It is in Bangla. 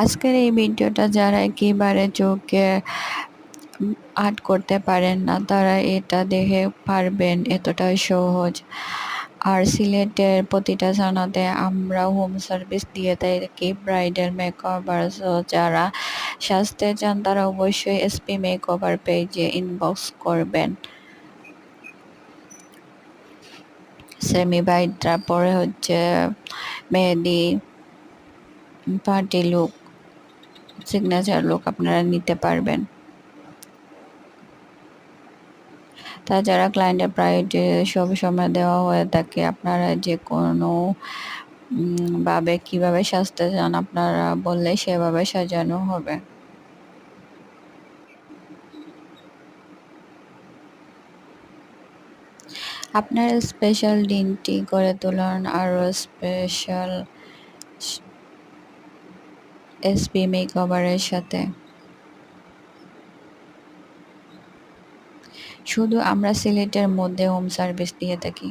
আজকের এই ভিডিওটা যারা একেবারে চোখে আর্ট করতে পারেন না তারা এটা দেখে পারবেন, এতটাই সহজ। আর সিলেটের প্রতিটা থানাতে আমরা হোম সার্ভিস দিয়ে থাকি ব্রাইডাল মেকওভার। সো যারা সাজতে চান তারা অবশ্যই এসপি মেকওভার পেজে ইনবক্স করবেন। সেমি ব্রাইড, তারপরে হচ্ছে মেহেদি, পার্টি লুক, সিগনেচার লুক আপনারা নিতে পারবেন। তাছাড়া ক্লায়েন্টের প্রায়োরিটি সবসময় দেওয়া হয়ে থাকে। আপনারা যে কোনো ভাবে কিভাবে সাজতে চান আপনারা বললে সেভাবে সাজানো হবে। আপনার স্পেশাল দিনটি করে তুলুন আরও স্পেশাল এসপি মেকওভারের সাথে। শুধু আমরা সিলেটের মধ্যে হোম সার্ভিস দিয়ে থাকি।